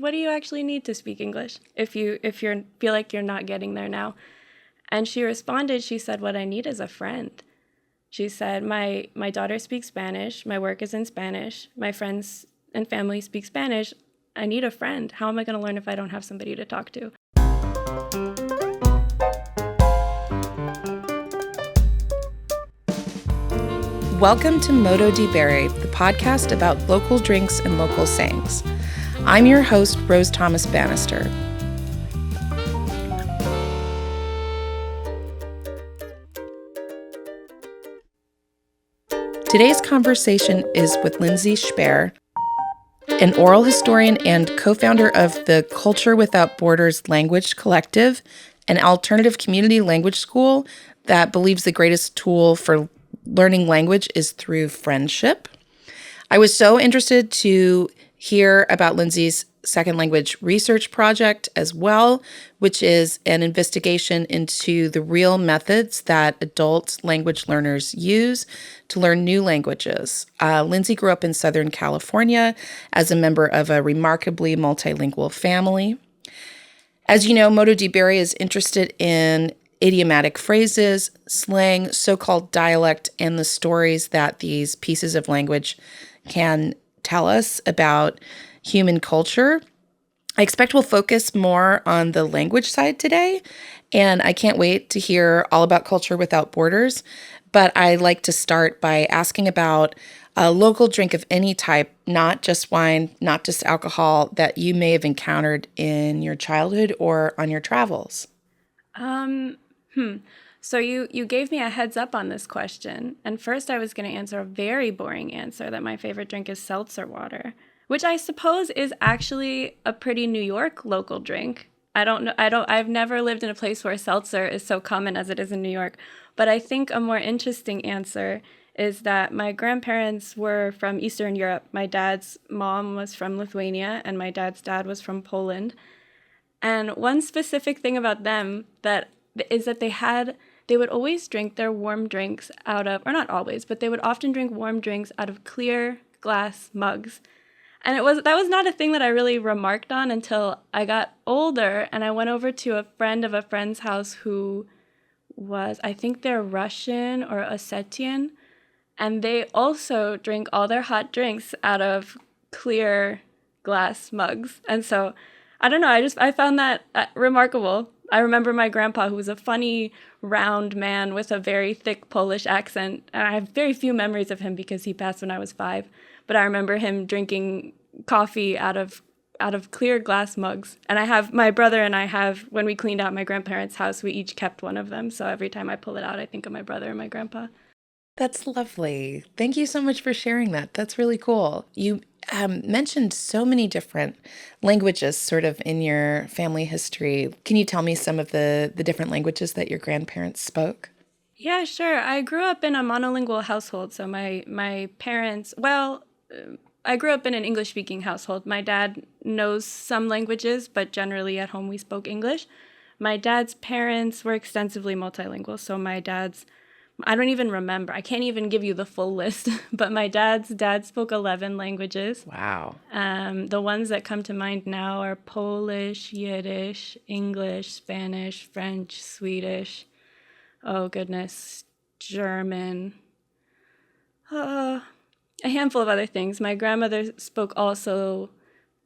what do you actually need to speak English if you feel like you're not getting there now? And she responded, she said, what I need is a friend. She said, my daughter speaks Spanish. My work is in Spanish. My friends and family speak Spanish. I need a friend. How am I going to learn if I don't have somebody to talk to? Welcome to Modo di Bere, the podcast about local drinks and local sayings. I'm your host, Rose Thomas Bannister. Today's conversation is with Lindsay Szper, an oral historian and co-founder of the Culture Without Borders Language Collective, an alternative community language school that believes the greatest tool for learning language is through friendship. I was so interested to hear about Lindsay's second language research project as well, which is an investigation into the real methods that adult language learners use to learn new languages. Lindsay grew up in Southern California as a member of a remarkably multilingual family. As you know, Modo di Bere is interested in idiomatic phrases, slang, so-called dialect, and the stories that these pieces of language can tell us about human culture. I expect we'll focus more on the language side today, and I can't wait to hear all about Culture Without Borders. But I'd like to start by asking about a local drink of any type, not just wine, not just alcohol, that you may have encountered in your childhood or on your travels. So you gave me a heads up on this question. And first I was going to answer a very boring answer that my favorite drink is seltzer water, which I suppose is actually a pretty New York local drink. I've never lived in a place where seltzer is so common as it is in New York. But I think a more interesting answer is that my grandparents were from Eastern Europe. My dad's mom was from Lithuania and my dad's dad was from Poland. And one specific thing about them is that they would always drink their warm drinks out of, or not always, but they would often drink warm drinks out of clear glass mugs. And that was not a thing that I really remarked on until I got older and I went over to a friend of a friend's house who was, I think they're Russian or Ossetian, and they also drink all their hot drinks out of clear glass mugs. And so, I don't know, I found that remarkable. I remember my grandpa, who was a funny, round man with a very thick Polish accent. And I have very few memories of him because he passed when I was 5. But I remember him drinking coffee out of clear glass mugs. And my brother and I when we cleaned out my grandparents' house, we each kept one of them. So every time I pull it out, I think of my brother and my grandpa. That's lovely. Thank you so much for sharing that. That's really cool. You mentioned so many different languages sort of in your family history. Can you tell me some of the different languages that your grandparents spoke? Yeah, sure. I grew up in a monolingual household. So my parents, I grew up in an English-speaking household. My dad knows some languages, but generally at home we spoke English. My dad's parents were extensively multilingual. So I don't even remember. I can't even give you the full list, but my dad's dad spoke 11 languages. Wow. The ones that come to mind now are Polish, Yiddish, English, Spanish, French, Swedish, oh goodness, German, a handful of other things. My grandmother spoke also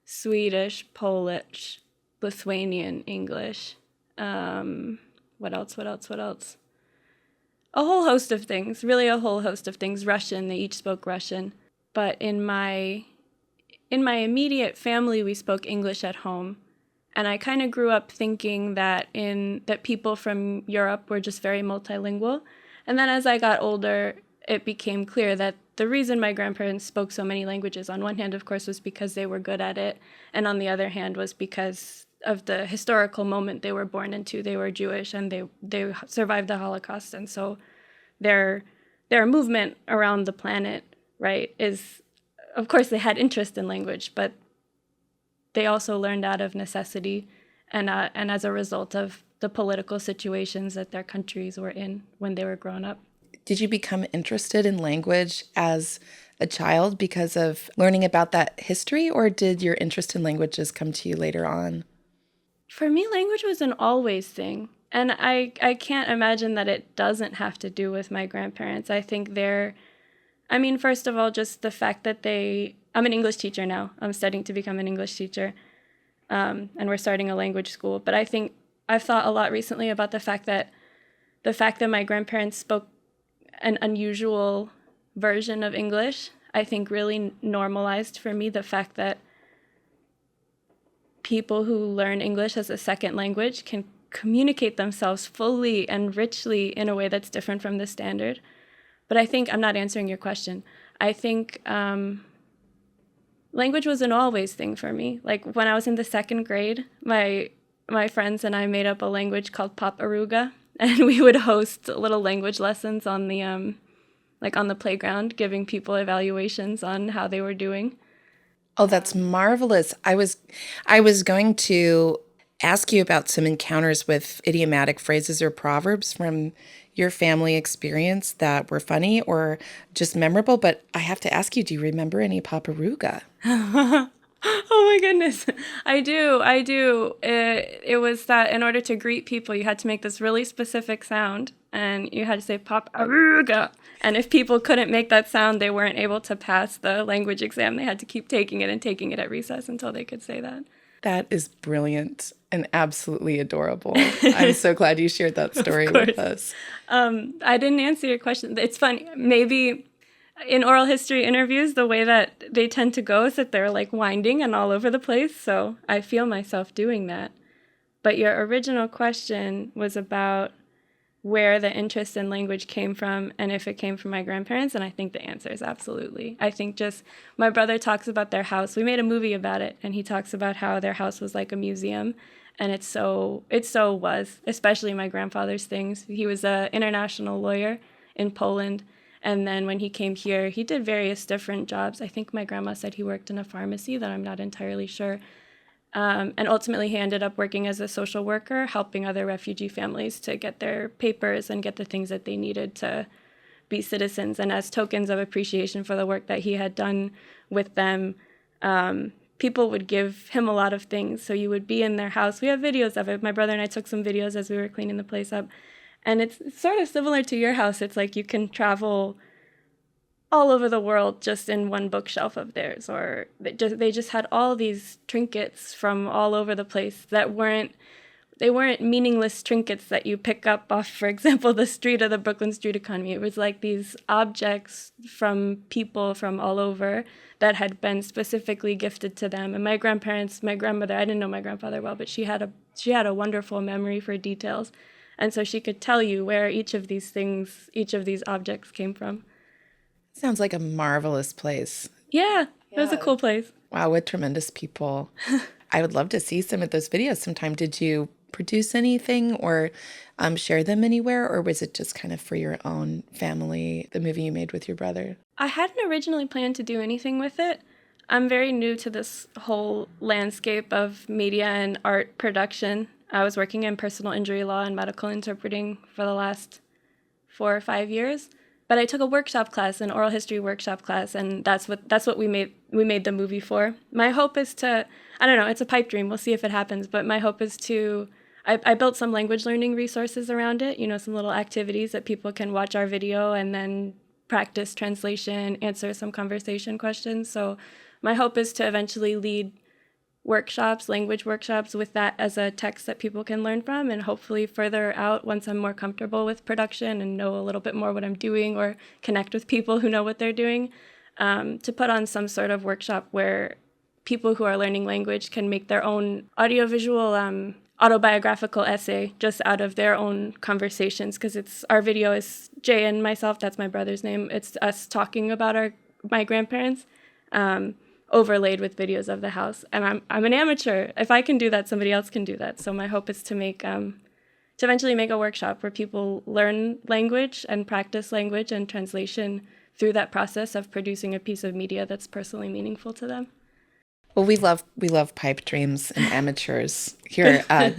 Swedish, Polish, Lithuanian, English. What else? A whole host of things, really a whole host of things. Russian, they each spoke Russian. But in my immediate family, we spoke English at home. And I kind of grew up thinking that people from Europe were just very multilingual. And then as I got older, it became clear that the reason my grandparents spoke so many languages, on one hand, of course, was because they were good at it. And on the other hand was because of the historical moment they were born into. They were Jewish and they survived the Holocaust. And so their movement around the planet, right, is, of course, they had interest in language, but they also learned out of necessity and as a result of the political situations that their countries were in when they were growing up. Did you become interested in language as a child because of learning about that history, or did your interest in languages come to you later on? For me, language was an always thing. And I can't imagine that it doesn't have to do with my grandparents. I think first of all, just the fact that I'm an English teacher now. I'm studying to become an English teacher. And we're starting a language school. But I think I've thought a lot recently about the fact that my grandparents spoke an unusual version of English, I think really normalized for me the fact that people who learn English as a second language can communicate themselves fully and richly in a way that's different from the standard. But I think I'm not answering your question. I think language was an always thing for me. Like when I was in the second grade, my friends and I made up a language called Paparuga, and we would host little language lessons on the on the playground, giving people evaluations on how they were doing. Oh, that's marvelous. I was going to ask you about some encounters with idiomatic phrases or proverbs from your family experience that were funny or just memorable, but I have to ask you, do you remember any Paparuga? Oh my goodness. I do. It was that in order to greet people, you had to make this really specific sound, and you had to say Paparuga. And if people couldn't make that sound, they weren't able to pass the language exam. They had to keep taking it and taking it at recess until they could say that. That is brilliant and absolutely adorable. I'm so glad you shared that story with us. I didn't answer your question. It's funny. Maybe in oral history interviews, the way that they tend to go is that they're like winding and all over the place. So I feel myself doing that. But your original question was about where the interest in language came from and if it came from my grandparents, and I think the answer is absolutely. I think just my brother talks about their house. We made a movie about it, and he talks about how their house was like a museum, and it so was, especially my grandfather's things. He was an international lawyer in Poland, and then when he came here, he did various different jobs. I think my grandma said he worked in a pharmacy, that I'm not entirely sure. And ultimately, he ended up working as a social worker, helping other refugee families to get their papers and get the things that they needed to be citizens. And as tokens of appreciation for the work that he had done with them, people would give him a lot of things. So you would be in their house. We have videos of it. My brother and I took some videos as we were cleaning the place up. And it's sort of similar to your house. It's like you can travel all over the world just in one bookshelf of theirs, or they just had all these trinkets from all over the place that weren't meaningless trinkets that you pick up off, for example, the street of the Brooklyn street economy. It was like these objects from people from all over that had been specifically gifted to them. And my grandmother, I didn't know my grandfather well, but she had a wonderful memory for details, and so she could tell you where each of these objects came from. Sounds like a marvelous place. Yeah, it was a cool place. Wow, what tremendous people. I would love to see some of those videos sometime. Did you produce anything or share them anywhere, or was it just kind of for your own family, the movie you made with your brother? I hadn't originally planned to do anything with it. I'm very new to this whole landscape of media and art production. I was working in personal injury law and medical interpreting for the last 4 or 5 years. But I took a workshop class, an oral history workshop class, and that's what we made the movie for. My hope is to, I don't know, it's a pipe dream. We'll see if it happens. But my hope is I built some language learning resources around it, some little activities that people can watch our video and then practice translation, answer some conversation questions. So my hope is to eventually lead language workshops with that as a text that people can learn from, and hopefully further out, once I'm more comfortable with production and know a little bit more what I'm doing or connect with people who know what they're doing, to put on some sort of workshop where people who are learning language can make their own audiovisual autobiographical essay just out of their own conversations, because our video is Jay and myself, that's my brother's name. It's us talking about my grandparents, overlaid with videos of the house. And I'm an amateur. If I can do that, somebody else can do that. So my hope is to eventually make a workshop where people learn language and practice language and translation through that process of producing a piece of media that's personally meaningful to them. Well, we love pipe dreams and amateurs here at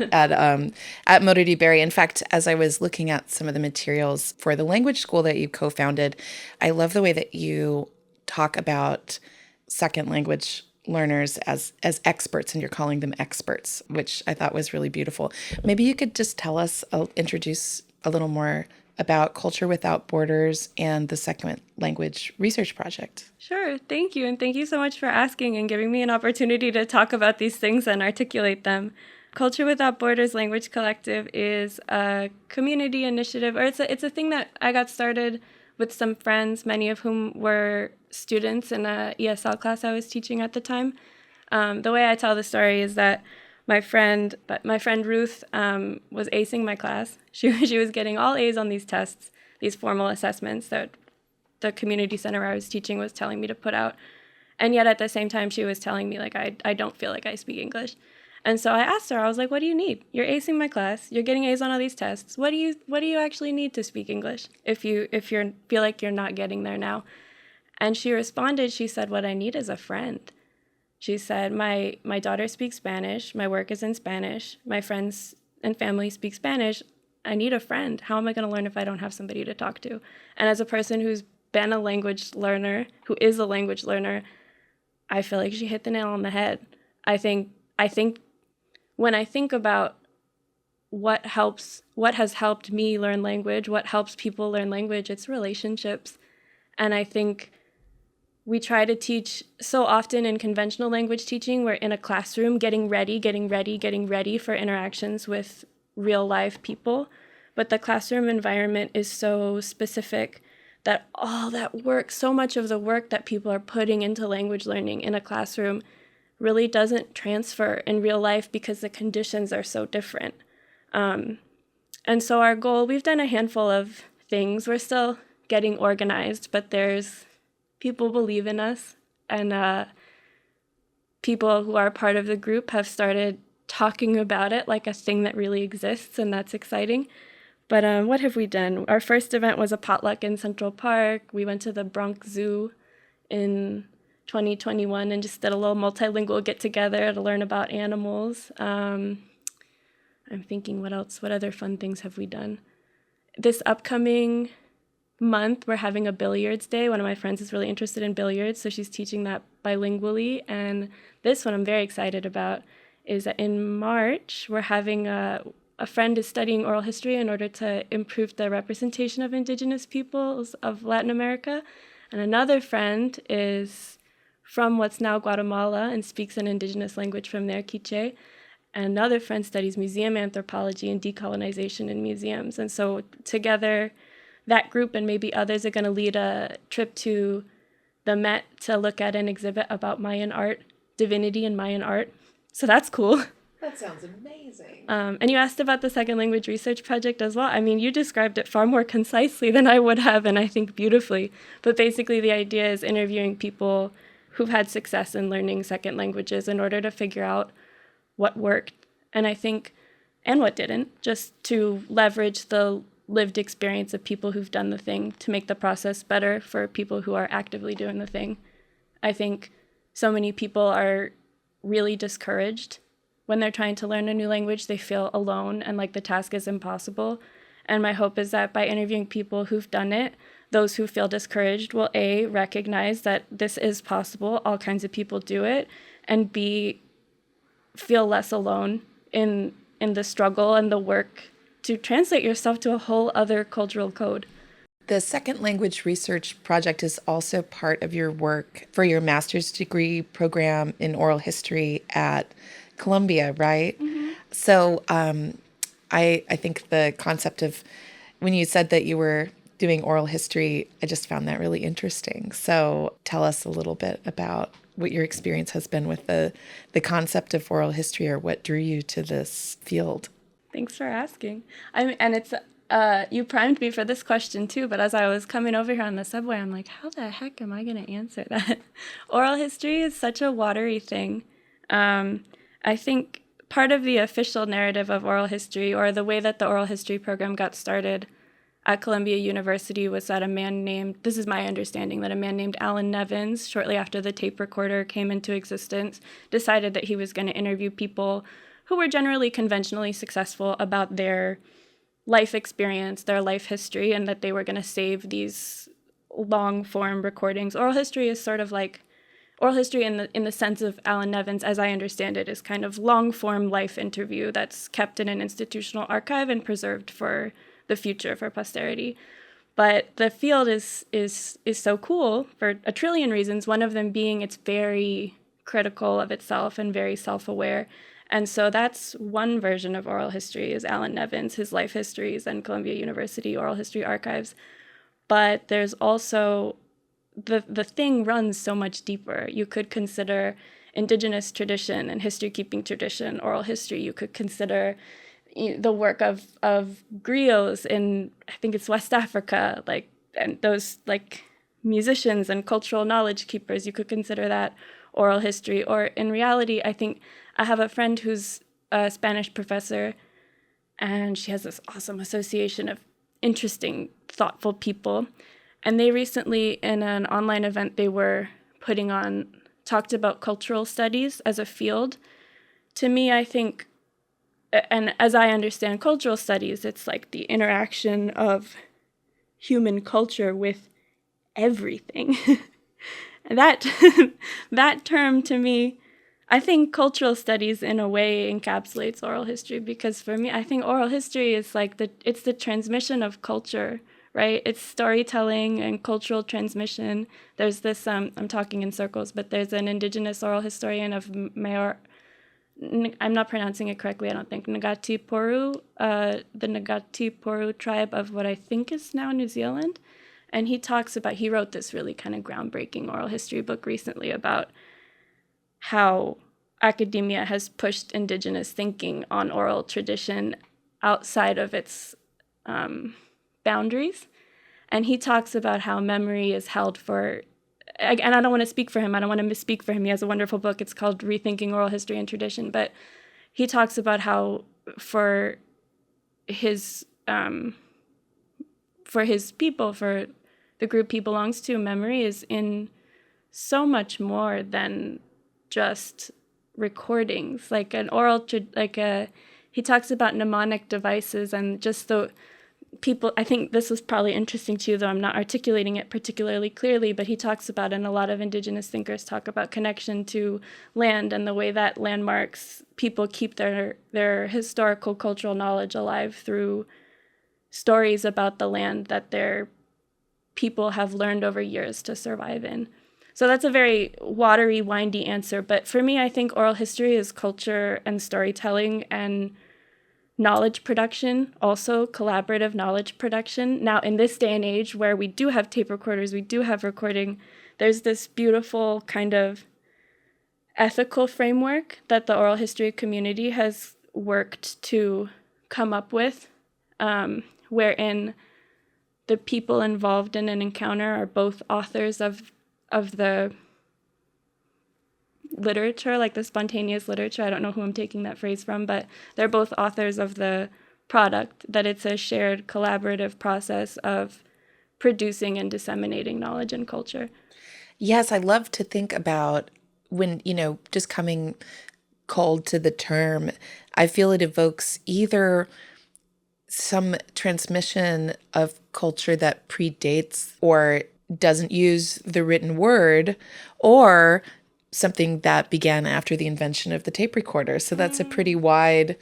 Modo di Bere. In fact, as I was looking at some of the materials for the language school that you co-founded, I love the way that you talk about second language learners as experts, and you're calling them experts, which I thought was really beautiful. Maybe you could just tell us, introduce a little more about Culture Without Borders and the Second Language Research Project. Sure. Thank you. And thank you so much for asking and giving me an opportunity to talk about these things and articulate them. Culture Without Borders Language Collective is a community initiative, or it's a thing that I got started with some friends, many of whom were students in a ESL class I was teaching at the time. The way I tell the story is that my friend Ruth was acing my class. She was getting all A's on these tests, these formal assessments that the community center where I was teaching was telling me to put out. And yet at the same time, she was telling me, like, I don't feel like I speak English. And so I asked her, I was like, what do you need? You're acing my class. You're getting A's on all these tests. What do you actually need to speak English if you feel like you're not getting there now? And she responded, she said, what I need is a friend. She said, my daughter speaks Spanish. My work is in Spanish. My friends and family speak Spanish. I need a friend. How am I going to learn if I don't have somebody to talk to? And as a person who's been a language learner, who is a language learner, I feel like she hit the nail on the head. I think when I think about what has helped me learn language, what helps people learn language, it's relationships. And I think we try to teach so often in conventional language teaching, we're in a classroom getting ready for interactions with real live people. But the classroom environment is so specific that all that work, so much of the work that people are putting into language learning in a classroom really doesn't transfer in real life because the conditions are so different. And so our goal, we've done a handful of things. We're still getting organized, but there's people believe in us, and people who are part of the group have started talking about it like a thing that really exists, and that's exciting. But what have we done? Our first event was a potluck in Central Park. We went to the Bronx Zoo in 2021 and just did a little multilingual get-together to learn about animals. I'm thinking, what other fun things have we done? This upcoming month, we're having a billiards day. One of my friends is really interested in billiards, so she's teaching that bilingually. And this one I'm very excited about is that in March, we're having a friend is studying oral history in order to improve the representation of indigenous peoples of Latin America. And another friend is from what's now Guatemala and speaks an indigenous language from there, Quiche. And another friend studies museum anthropology and decolonization in museums. And so together, that group and maybe others are going to lead a trip to the Met to look at an exhibit about Mayan art, divinity in Mayan art. So that's cool. That sounds amazing. And you asked about the Second Language Research Project as well. I mean, you described it far more concisely than I would have, and I think beautifully. But basically, the idea is interviewing people who've had success in learning second languages in order to figure out what worked, and what didn't, just to leverage the lived experience of people who've done the thing to make the process better for people who are actively doing the thing. I think so many people are really discouraged when they're trying to learn a new language. They feel alone and like the task is impossible. And my hope is that by interviewing people who've done it, those who feel discouraged will A, recognize that this is possible, all kinds of people do it, and B, feel less alone in the struggle and the work to translate yourself to a whole other cultural code. The Second Language Research Project is also part of your work for your master's degree program in oral history at Columbia, right? Mm-hmm. So I think the concept of when you said that you were doing oral history, I just found that really interesting. So tell us a little bit about what your experience has been with the concept of oral history, or what drew you to this field. Thanks for asking. And it's you primed me for this question too, but as I was coming over here on the subway, I'm like, how the heck am I going to answer that? Oral history is such a watery thing. I think part of the official narrative of oral history, or the way that the oral history program got started at Columbia University, was that this is my understanding, that a man named Alan Nevins, shortly after the tape recorder came into existence, decided that he was going to interview people who were generally conventionally successful about their life experience, their life history, and that they were going to save these long form recordings. Oral history is sort of like oral history in the sense of Alan Nevins, as I understand it, is kind of long form life interview that's kept in an institutional archive and preserved for the future, for posterity. But the field is so cool for a trillion reasons, one of them being it's very critical of itself and very self-aware. And so that's one version of oral history, is Alan Nevins, his life histories and Columbia University oral history archives. But there's also, the thing runs so much deeper. You could consider indigenous tradition and history-keeping tradition, oral history. You could consider the work of griots in, I think it's West Africa, and those musicians and cultural knowledge keepers. You could consider that oral history. Or in reality, I think I have a friend who's a Spanish professor, and she has this awesome association of interesting, thoughtful people. And they recently, in an online event they were putting on, talked about cultural studies as a field. To me, I think, and as I understand cultural studies, it's like the interaction of human culture with everything. And that term, to me, I think cultural studies in a way encapsulates oral history, because for me, I think oral history is it's the transmission of culture, right? It's storytelling and cultural transmission. There's this, I'm talking in circles, but there's an indigenous oral historian of I'm not pronouncing it correctly, I don't think, Ngati Porou, the Ngati Porou tribe of what I think is now New Zealand. And he wrote this really kind of groundbreaking oral history book recently about how academia has pushed indigenous thinking on oral tradition outside of its boundaries. And he talks about how memory is held for, and I don't want to speak for him, I don't want to misspeak for him. He has a wonderful book, it's called Rethinking Oral History and Tradition. But he talks about how for his people, for the group he belongs to, memory is in so much more than just recordings. Like an oral, he talks about mnemonic devices and just the people. I think this was probably interesting to you, though I'm not articulating it particularly clearly, but he talks about, and a lot of indigenous thinkers talk about, connection to land and the way that landmarks, people keep their historical cultural knowledge alive through stories about the land that their people have learned over years to survive in. So that's a very watery, windy answer. But for me, I think oral history is culture and storytelling and knowledge production, also collaborative knowledge production. Now, in this day and age where we do have tape recorders, we do have recording, there's this beautiful kind of ethical framework that the oral history community has worked to come up with, wherein the people involved in an encounter are both authors of the literature, like the spontaneous literature. I don't know who I'm taking that phrase from, but they're both authors of the product, that it's a shared collaborative process of producing and disseminating knowledge and culture. Yes, I love to think about when, just coming cold to the term, I feel it evokes either some transmission of culture that predates or doesn't use the written word, or something that began after the invention of the tape recorder. So that's a pretty wide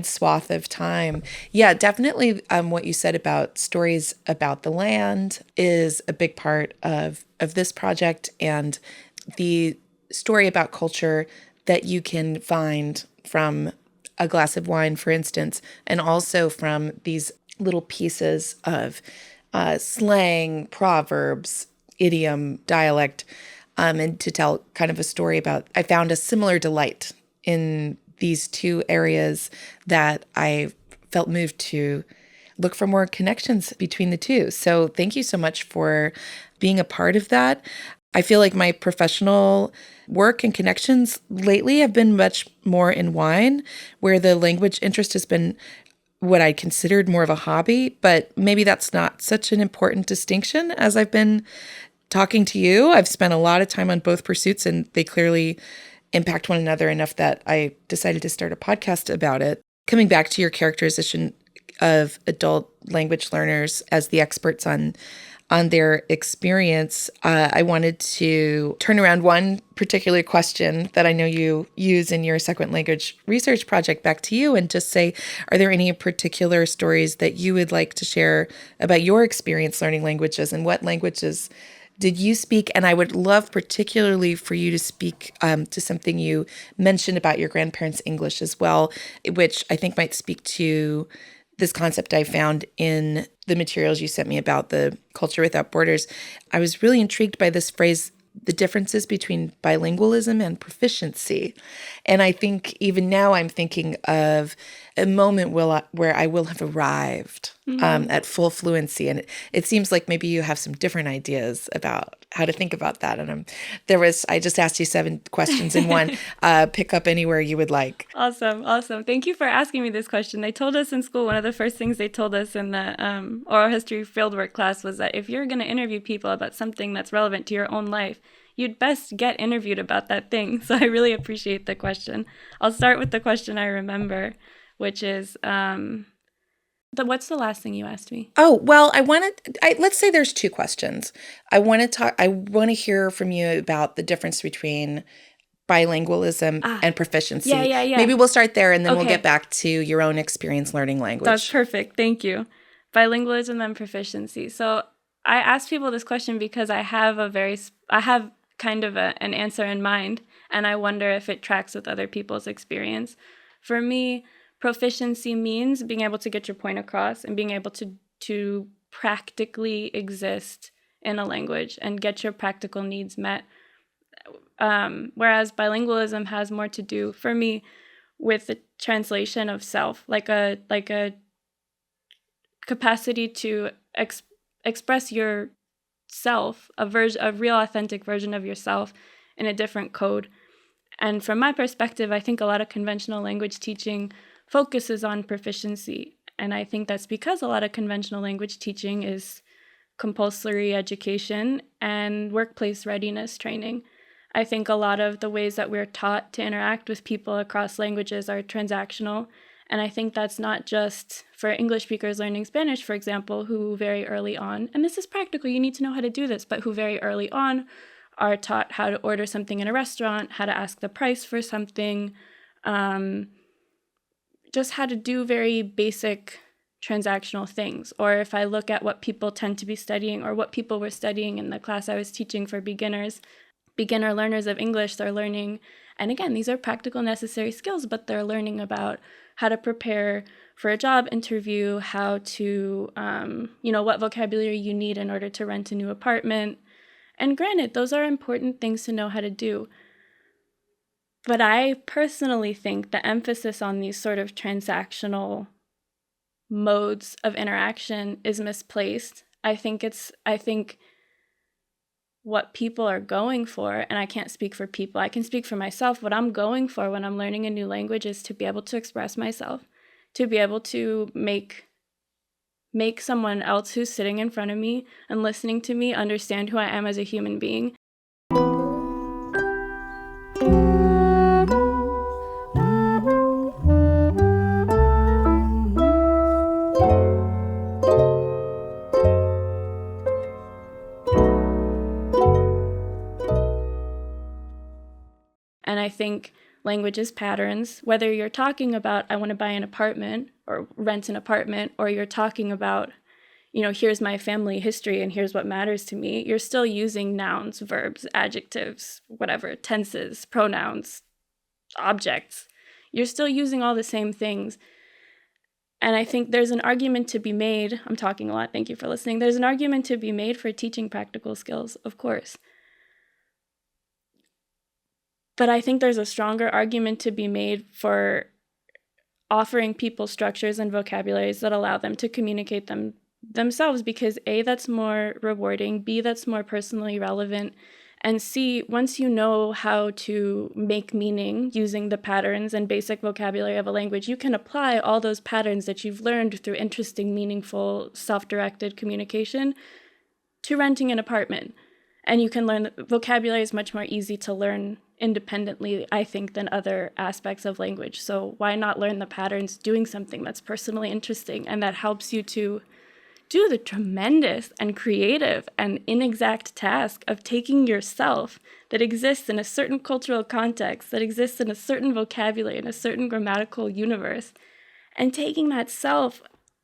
swath of time. Yeah, definitely what you said about stories about the land is a big part of this project, and the story about culture that you can find from a glass of wine, for instance, and also from these little pieces of slang, proverbs, idiom, dialect, and to tell kind of a story about, I found a similar delight in these two areas that I felt moved to look for more connections between the two. So thank you so much for being a part of that. I feel like my professional work and connections lately have been much more in wine, where the language interest has been what I considered more of a hobby, but maybe that's not such an important distinction as I've been talking to you. I've spent a lot of time on both pursuits, and they clearly impact one another enough that I decided to start a podcast about it. Coming back to your characterization of adult language learners as the experts on on their experience, I wanted to turn around one particular question that I know you use in your second language research project back to you and just say, are there any particular stories that you would like to share about your experience learning languages, and what languages did you speak? And I would love particularly for you to speak to something you mentioned about your grandparents' English as well, which I think might speak to this concept I found in the materials you sent me about the culture without borders. I was really intrigued by this phrase, the differences between bilingualism and proficiency. And I think even now I'm thinking of a moment where I will have arrived at full fluency. And it seems like maybe you have some different ideas about how to think about that. And I just asked you 7 questions in one. Pick up anywhere you would like. Awesome. Thank you for asking me this question. They told us in school, one of the first things they told us in the oral history fieldwork class was that if you're going to interview people about something that's relevant to your own life, you'd best get interviewed about that thing. So I really appreciate the question. I'll start with the question I remember, which is, what's the last thing you asked me? Oh, well, let's say there's 2 questions. I want to hear from you about the difference between bilingualism and proficiency. Yeah. Maybe we'll start there, and then Okay. We'll get back to your own experience learning language. That's perfect. Thank you. Bilingualism and proficiency. So I asked people this question because I have kind of an answer in mind, and I wonder if it tracks with other people's experience. For me, proficiency means being able to get your point across and being able to practically exist in a language and get your practical needs met. Whereas bilingualism has more to do, for me, with the translation of self, like a capacity to express yourself, a real authentic version of yourself in a different code. And from my perspective, I think a lot of conventional language teaching focuses on proficiency. And I think that's because a lot of conventional language teaching is compulsory education and workplace readiness training. I think a lot of the ways that we're taught to interact with people across languages are transactional. And I think that's not just for English speakers learning Spanish, for example, who very early on, and this is practical, you need to know how to do this, but who very early on are taught how to order something in a restaurant, how to ask the price for something, just how to do very basic transactional things. Or if I look at what people tend to be studying, or what people were studying in the class I was teaching for beginner learners of English, they're learning, and again, these are practical necessary skills, but they're learning about how to prepare for a job interview, how to, what vocabulary you need in order to rent a new apartment. And granted, those are important things to know how to do. But I personally think the emphasis on these sort of transactional modes of interaction is misplaced. I think what people are going for, and I can't speak for people, I can speak for myself, what I'm going for when I'm learning a new language is to be able to express myself, to be able to make someone else who's sitting in front of me and listening to me understand who I am as a human being. And I think language is patterns, whether you're talking about, I want to buy an apartment or rent an apartment, or you're talking about, here's my family history and here's what matters to me, you're still using nouns, verbs, adjectives, whatever, tenses, pronouns, objects. You're still using all the same things. And I think there's an argument to be made, I'm talking a lot, thank you for listening, there's an argument to be made for teaching practical skills, of course. But I think there's a stronger argument to be made for offering people structures and vocabularies that allow them to communicate themselves, because A, that's more rewarding, B, that's more personally relevant, and C, once you know how to make meaning using the patterns and basic vocabulary of a language, you can apply all those patterns that you've learned through interesting, meaningful, self-directed communication to renting an apartment. And you can learn that vocabulary is much more easy to learn independently, I think, than other aspects of language. So why not learn the patterns doing something that's personally interesting and that helps you to do the tremendous and creative and inexact task of taking yourself that exists in a certain cultural context, that exists in a certain vocabulary, in a certain grammatical universe, and taking that self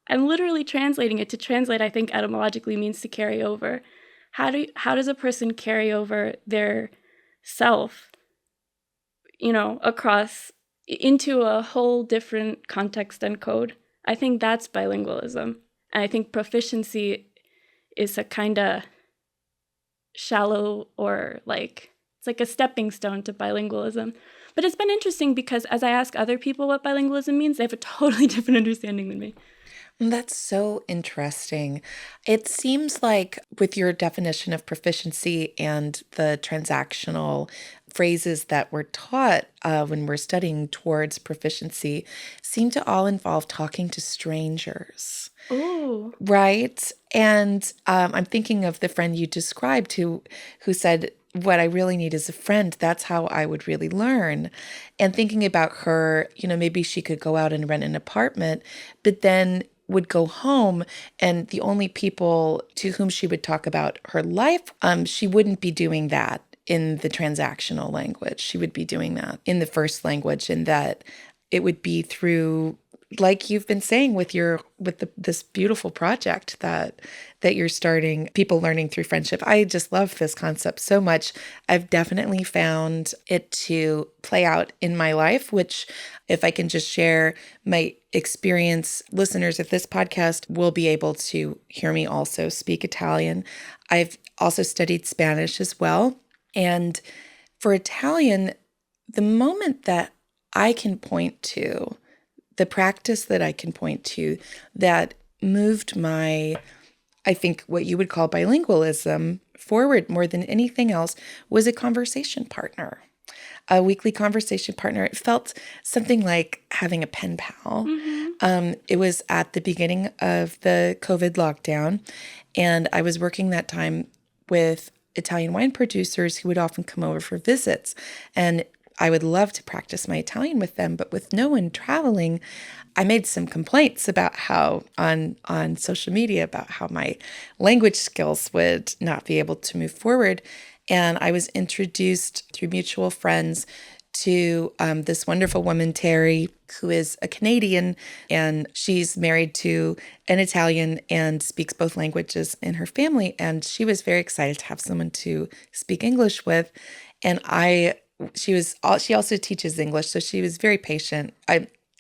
and literally translating it. To translate, I think, etymologically means to carry over. How does a person carry over their self, across into a whole different context and code? I think that's bilingualism. And I think proficiency is a kind of shallow, or it's like a stepping stone to bilingualism. But it's been interesting because as I ask other people what bilingualism means, they have a totally different understanding than me. That's so interesting. It seems like with your definition of proficiency and the transactional phrases that we're taught when we're studying towards proficiency seem to all involve talking to strangers. Oh, Right. And I'm thinking of the friend you described who said, what I really need is a friend. That's how I would really learn. And thinking about her, maybe she could go out and rent an apartment, but then would go home, and the only people to whom she would talk about her life, she wouldn't be doing that in the transactional language. She would be doing that in the first language, and that it would be through, like you've been saying with this beautiful project that you're starting, people learning through friendship. I just love this concept so much. I've definitely found it to play out in my life, which, if I can just share my experience, listeners of this podcast will be able to hear me also speak Italian. I've also studied Spanish as well. And for Italian, the moment that I can point to, the practice that I can point to that moved my, I think what you would call bilingualism forward more than anything else, was a conversation partner, a weekly conversation partner. It felt something like having a pen pal. mm-hmm. It was at the beginning of the COVID lockdown, and I was working that time with Italian wine producers who would often come over for visits. And I would love to practice my Italian with them, but with no one traveling, I made some complaints about how on social media about how my language skills would not be able to move forward. And I was introduced through mutual friends to this wonderful woman, Terry, who is a Canadian, and she's married to an Italian and speaks both languages in her family. And she was very excited to have someone to speak English with. And she also teaches English, so she was very patient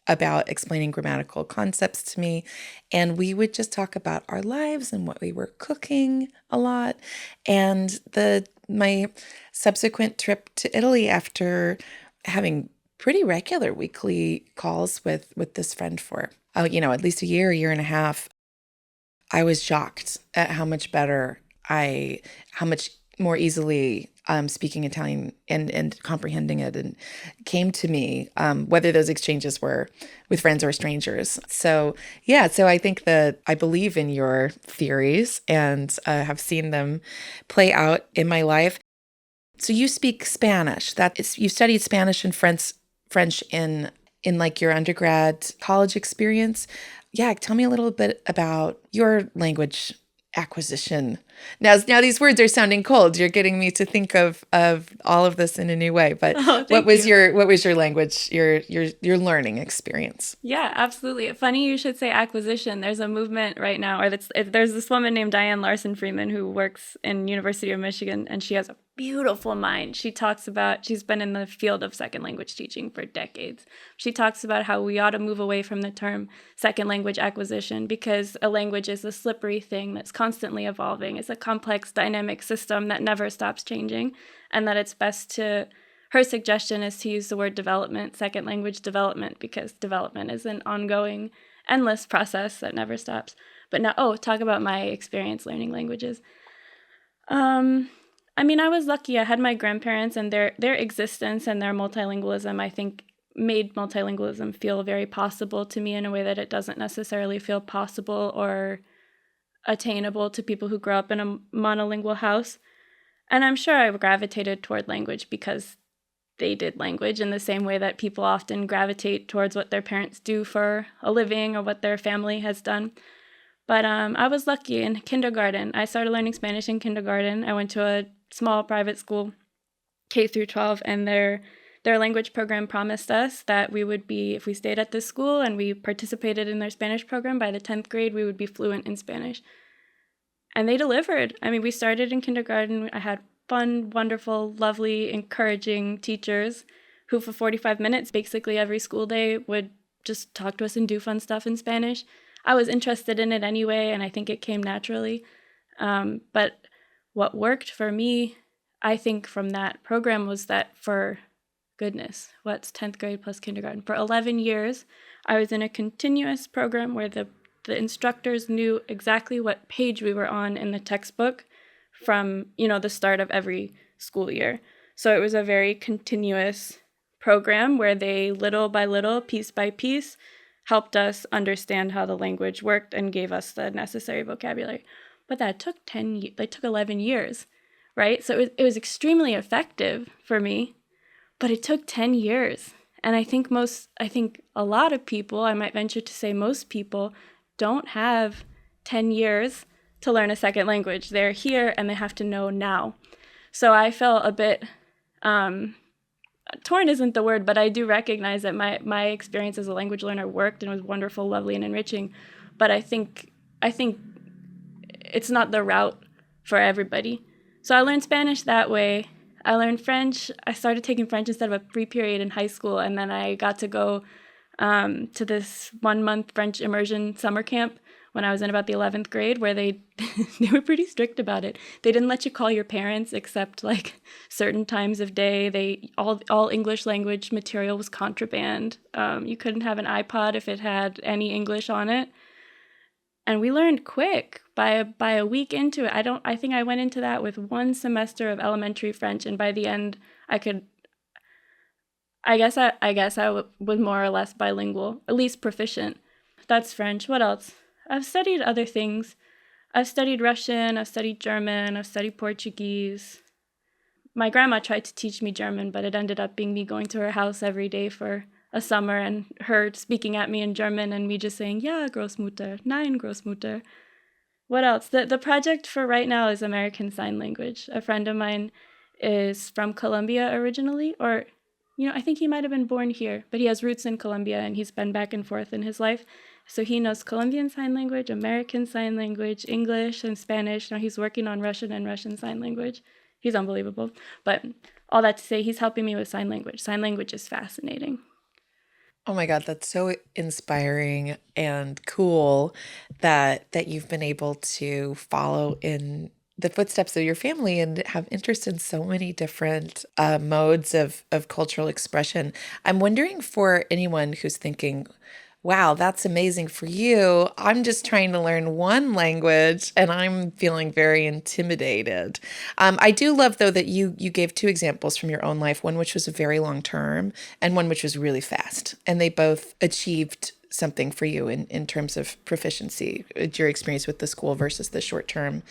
about explaining grammatical concepts to me. And we would just talk about our lives and what we were cooking a lot. And my subsequent trip to Italy, after having pretty regular weekly calls with this friend for at least a year and a half, I was shocked at how much more easily speaking Italian and comprehending it and came to me, whether those exchanges were with friends or strangers. So I think that I believe in your theories and have seen them play out in my life. So you speak Spanish. You studied Spanish and French in like your undergrad college experience. Yeah, tell me a little bit about your language acquisition. Now these words are sounding cold. You're getting me to think of all of this in a new way. But what was your language, your learning experience? Yeah, absolutely. Funny you should say acquisition. There's a movement right now, or there's this woman named Diane Larson Freeman who works in University of Michigan, and she has a beautiful mind. She's been in the field of second language teaching for decades. She talks about how we ought to move away from the term second language acquisition, because a language is a slippery thing that's constantly evolving. It's a complex, dynamic system that never stops changing, and that it's best to... Her suggestion is to use the word development, second language development, because development is an ongoing, endless process that never stops. But now, talk about my experience learning languages. I was lucky. I had my grandparents, and their existence and their multilingualism, I think, made multilingualism feel very possible to me in a way that it doesn't necessarily feel possible or attainable to people who grow up in a monolingual house. And I'm sure I gravitated toward language because they did language in the same way that people often gravitate towards what their parents do for a living or what their family has done. But I was lucky in kindergarten. I started learning Spanish in kindergarten. I went to a small private school, K through 12, and their language program promised us that we would be, if we stayed at this school and we participated in their Spanish program, by the 10th grade, we would be fluent in Spanish. And they delivered. I mean, we started in kindergarten. I had fun, wonderful, lovely, encouraging teachers who for 45 minutes, basically every school day, would just talk to us and do fun stuff in Spanish. I was interested in it anyway, and I think it came naturally. But what worked for me, I think, from that program was that for, goodness, what's 10th grade plus kindergarten? For 11 years, I was in a continuous program where the instructors knew exactly what page we were on in the textbook from, the start of every school year. So it was a very continuous program where they, little by little, piece by piece, helped us understand how the language worked and gave us the necessary vocabulary. But that took 11 years, right? So it was extremely effective for me, but it took 10 years. And I think a lot of people, I might venture to say most people, don't have 10 years to learn a second language. They're here and they have to know now. So I felt a bit, torn isn't the word, but I do recognize that my experience as a language learner worked and was wonderful, lovely, and enriching. But I think it's not the route for everybody. So I learned Spanish that way. I learned French. I started taking French instead of a free period in high school, and then I got to go to this 1-month French immersion summer camp when I was in about the 11th grade, where they were pretty strict about it. They didn't let you call your parents except like certain times of day. All English language material was contraband. You couldn't have an iPod if it had any English on it. And we learned quick. By a week into it, I think I went into that with 1 semester of elementary French, and by the end, I guess I was more or less bilingual, at least proficient. That's French. What else? I've studied other things. I've studied Russian, I've studied German, I've studied Portuguese. My grandma tried to teach me German, but it ended up being me going to her house every day for a summer and her speaking at me in German and me just saying, ja, Großmutter, nein, Großmutter. What else? The project for right now is American Sign Language. A friend of mine is from Colombia originally, or, I think he might have been born here, but he has roots in Colombia and he's been back and forth in his life. So he knows Colombian Sign Language, American Sign Language, English, and Spanish. Now he's working on Russian and Russian Sign Language. He's unbelievable. But all that to say, he's helping me with sign language. Sign language is fascinating. Oh my God, that's so inspiring and cool that you've been able to follow in the footsteps of your family and have interest in so many different modes of cultural expression. I'm wondering, for anyone who's thinking, wow, that's amazing for you. I'm just trying to learn one language and I'm feeling very intimidated. I do love, though, that you gave 2 examples from your own life, one which was a very long term and one which was really fast. And they both achieved something for you in terms of proficiency, your experience with the school versus the short-term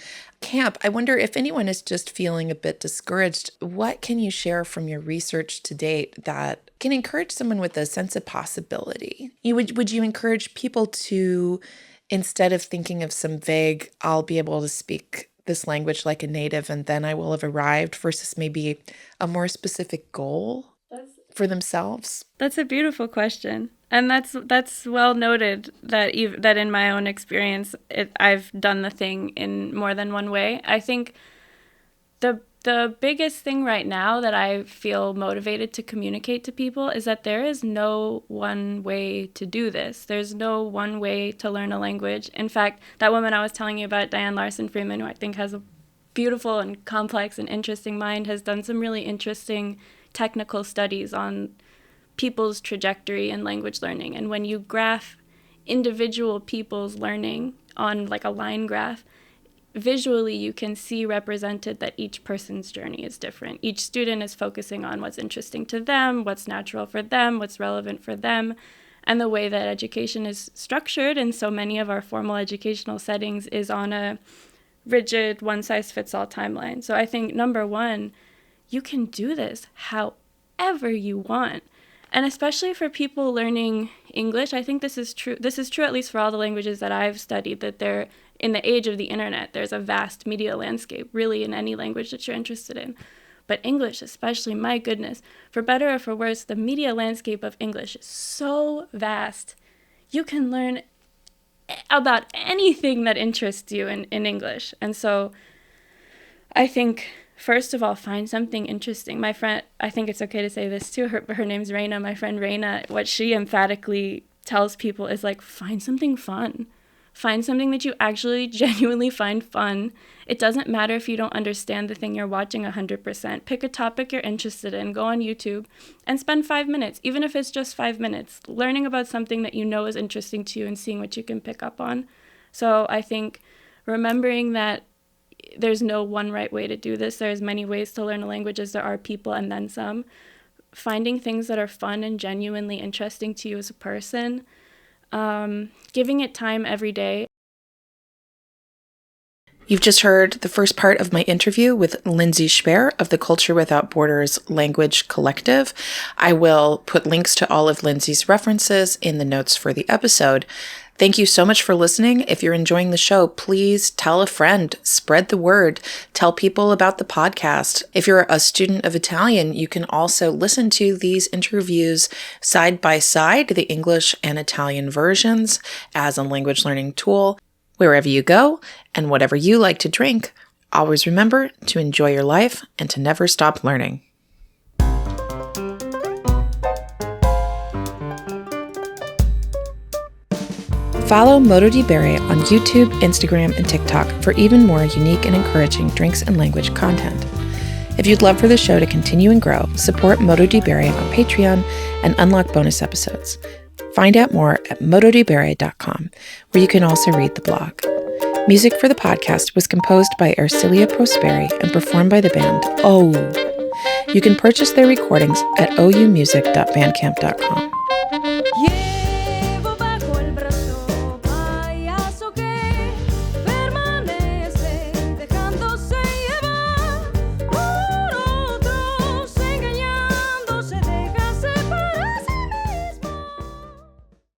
camp. I wonder if anyone is just feeling a bit discouraged, what can you share from your research to date that can encourage someone with a sense of possibility? Would you encourage people to, instead of thinking of some vague, I'll be able to speak this language like a native and then I will have arrived, versus maybe a more specific goal for themselves? That's a beautiful question. And that's well noted that in my own experience, I've done the thing in more than one way. I think the biggest thing right now that I feel motivated to communicate to people is that there is no one way to do this. There's no one way to learn a language. In fact, that woman I was telling you about, Diane Larson Freeman, who I think has a beautiful and complex and interesting mind, has done some really interesting technical studies on people's trajectory in language learning. And when you graph individual people's learning on like a line graph, visually you can see represented that each person's journey is different. Each student is focusing on what's interesting to them, what's natural for them, what's relevant for them. And the way that education is structured in so many of our formal educational settings is on a rigid one-size-fits-all timeline. So I think, number one, you can do this however you want. And especially for people learning English, I think this is true. This is true at least for all the languages that I've studied, that they're in the age of the internet, there's a vast media landscape, really, in any language that you're interested in. But English especially, my goodness, for better or for worse, the media landscape of English is so vast. You can learn about anything that interests you in English. And so I think, first of all, find something interesting. My friend, I think it's okay to say this too, her name's Raina, my friend Raina, what she emphatically tells people is like, find something fun. Find something that you actually genuinely find fun. It doesn't matter if you don't understand the thing you're watching 100%. Pick a topic you're interested in, go on YouTube, and spend 5 minutes, even if it's just 5 minutes, learning about something that you know is interesting to you and seeing what you can pick up on. So I think remembering that there's no one right way to do this. There's many ways to learn a language as there are people and then some. Finding things that are fun and genuinely interesting to you as a person. Giving it time every day. You've just heard the first part of my interview with Lindsay Szper of the Culture Without Borders Language Collective. I will put links to all of Lindsay's references in the notes for the episode. Thank you so much for listening. If you're enjoying the show, please tell a friend, spread the word, tell people about the podcast. If you're a student of Italian, you can also listen to these interviews side by side, the English and Italian versions, as a language learning tool. Wherever you go and whatever you like to drink, always remember to enjoy your life and to never stop learning. Follow Modo di Bere on YouTube, Instagram, and TikTok for even more unique and encouraging drinks and language content. If you'd love for the show to continue and grow, support Modo di Bere on Patreon and unlock bonus episodes. Find out more at mododibere.com, where you can also read the blog. Music for the podcast was composed by Ercilia Prosperi and performed by the band OU. You can purchase their recordings at oumusic.bandcamp.com.